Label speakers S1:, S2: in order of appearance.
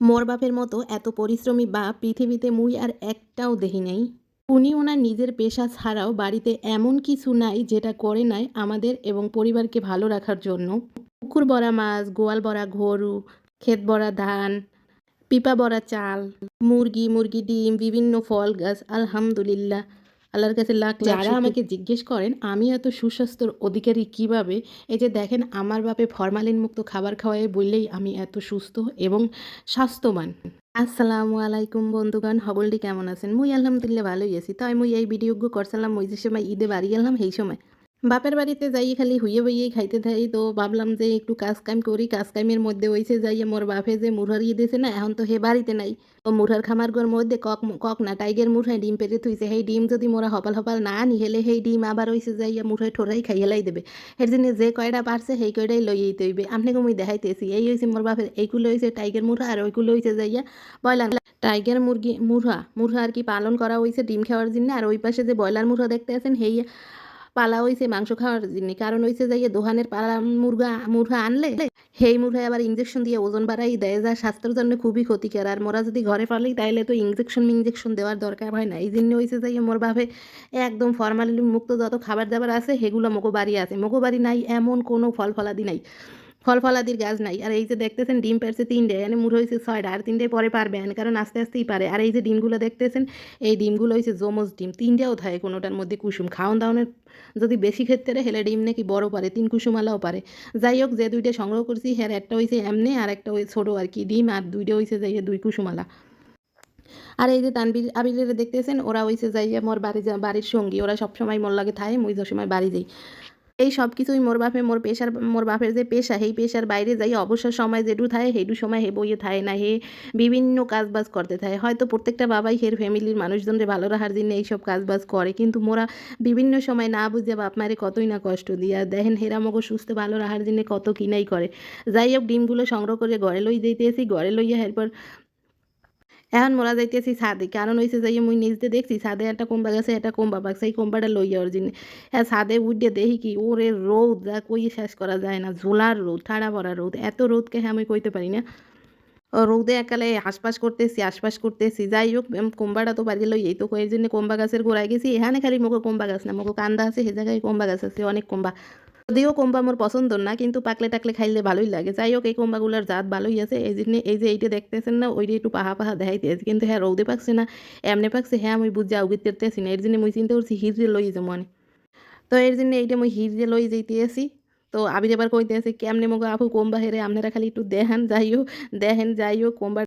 S1: মোর বাপের মতো এত পরিশ্রমী বাপ পৃথিবীতে মুই আর একটাও দেখি নাই। উনি ওনার নিজের পেশা ছাড়াও বাড়িতে এমন কিছু নাই যেটা করে নাই আমাদের এবং পরিবারকে ভালো রাখার জন্য। পুকুর ভরা মাছ, গোয়াল ভরা গরু, ক্ষেত ভরা ধান, পিপা ভরা চাল, মুরগি ডিম, বিভিন্ন ফল গাছ। আলহামদুলিল্লাহ, আল্লাহর কাছে লাখ লাখ যারা আমাকে জিজ্ঞেস করেন আমি এত সুস্বাস্থ্যর অধিকারী কিভাবে, এই যে দেখেন আমার বাপে ফরমালিন মুক্ত খাবার খাওয়ায় বললেই আমি এত সুস্থ এবং স্বাস্থ্যবান। আসসালামু আলাইকুম বন্ধুগণ, সকলটি কেমন আছেন? মুই আলহামদুলিল্লাহ ভালোই আছি। তাই মুই এই ভিডিওগুলো করছিলাম মুই যে সময় ঈদে বাড়ি গেলাম সেই সময় বাপের বাড়িতে যাই খালি হুইয়ে বইয়েই খাইতে থাই। তো ভাবলাম যে একটু কাজ কাম করি। কাজ কামের মধ্যে হইছে যাইয়ে মোর বাপে যে মুরহার দিয়েছে না, এখন তো হে বাড়িতে নাই। ও মুরহার খামার ঘর মধ্যে কক না টাইগের মুরহায় ডিম পেড়ে থুইছে। সেই ডিম যদি মোরা হপাল হপাল না আনি হেলে সেই ডিম আবার হইছে যাইয়া মুরহায় ঠোরাই খাই হেলাই দেবে। এর জন্য যে কয়টা পারছে সেই কয়টাই লইয়েই তৈবে। আপনাকে মুই দেখাইতেছি এই হয়েছে মোর বাপের, এইগুলো হয়েছে টাইগের মুরহা আর ওইগুলো হয়েছে যাইয়া ব্রয়লার। টাইগার মুরগি মুরহা আর কি পালন করা হয়েছে ডিম খাওয়ার জন্য। আর ওই পাশে যে ব্রয়লার মুরহা দেখতে আছেন সেই পালা হইছে মাংস খাওয়ার জন্য। কারণ হইছে যাইয়ে দোকানের পালা মুরগা আনলে সেই মুরগায় আবার ইঞ্জেকশন দিয়ে ওজন বাড়াই দেয়, যা স্বাস্থ্যের জন্য খুবই ক্ষতিকর। আর মোরা যদি ঘরে পালি তাইলে তো ইঞ্জেকশন দেওয়ার দরকার হয় না। এই জন্য হইছে যাইয়ে মোর ভাবে একদম ফরমালিন মুক্ত যত খাবার দাবার আছে সেগুলো মোগো বাড়ি আছে। মোগো বাড়ি নাই এমন কোনো ফল ফলাদি নাই, ফল ফলাদির গাছ নাই। আর এই যে দেখতেছেন ডিম পারছে 3টে, মানে মুর হয়েছে 6টা, আর 3টে পরে পারবে না, কারণ আস্তে আস্তেই পারে। আর এই যে ডিমগুলো দেখতেছেন এই ডিমগুলো হয়েছে জমজ ডিম, 3টেও থাকে কোনোটার মধ্যে কুসুম। খাওয়ান দাওয়ানের যদি বেশি ক্ষেত্রে হেলে ডিম নাকি বড় পারে, 3 কুসুমালাও পারে। যাই হোক, যে 2টে সংগ্রহ করছি হ্যাঁ একটা হয়েছে এমনি আর একটা ওই ছোটো আর কি ডিম, আর 2টে হয়েছে যাইয়ে 2 কুসুমালা। আর এই যে তানবীর আবিরের দেখতেছেন ওরা হয়েছে যাইয়া মোর বাড়ির সঙ্গী। ওরা সবসময় মোর লাগে থাকে, মুই যে সময় বাড়ি যাই। এই সব কিছুই মোর বাপে মোর বাপের যে পেশা সেই পেশার বাইরে যাই অবসর সময় যেটু থাকে সেইটু সময় হে বইয়ে থাকে না, হে বিভিন্ন কাজবাজ করতে থাকে। হয়তো প্রত্যেকটা বাবাই হের ফ্যামিলির মানুষজনকে ভালো রাখার জন্য এইসব কাজবাজ করে, কিন্তু মোরা বিভিন্ন সময় না বুঝে বাপ মারে কতই না কষ্ট দিয়া দেখেন হেরা মগো সুস্থ ভালো রাখার জন্য কত কিনাই করে। যাই হোক, ডিমগুলো সংগ্রহ করে ঘরে লই দিতেছি, ঘরে লইয়া এরপর এখন মোরা যাইতেছি ছাদে। কারণ হইছে যাইয়ে মুই নিজে দেখছি ছাদে একটা কোম্বা গেছে, একটা কোম্বা পাকছে, এই কোম্বাটা লইয়া ওর জন্য। হ্যাঁ, ছাদে উঠে দেখি কি ওরে রোদ, যা কই শেষ করা যায় না। ঝোলার রোদ, ঠাড়া পড়া রোদ, এত রোদকে হ্যাঁ আমি কইতে পারি না। ও রোদে একালে হাঁসপাস করতেছি। যাই হোক, কোম্বাটা তো বাড়ি লইয়াই তো এর জন্য কোম্বা গাছের গোড়ায় গেছি। এখানে খালি মোকে কোম্বা গাছ না, মোকে কান্দা আছে, সে জায়গায় কোম্বা গাছ আছে অনেক কোম্বা। যদিও কোম্বা আমার পছন্দ না, কিন্তু পাকলে টাকলে খাইলে ভালোই লাগে। যাই হোক, এই কোম্বাগুলোর জাত ভালোই আছে। এই জন্য এই যে এইটা দেখতেছেন না, ওইটা একটু পাহা দেখাইতেছে, কিন্তু হ্যাঁ রৌদে পাকছে না এমনি পাকছে, হ্যাঁ আমি বুঝে আউগিত তেরতেছি না। এর জন্য মুই চিন্তা করছি হিজড়ে লই যাবো মনে। তো এর জন্য এইটা মুই হিজড়ে লই যাইতে আসি। তো আবির এবার কইতে আছে কেমনে মগো আপু কোম্বা হেরে আপনারা খালি একটু দেখেন। যাই হোক দেখেন, যাই হোক কোম্বা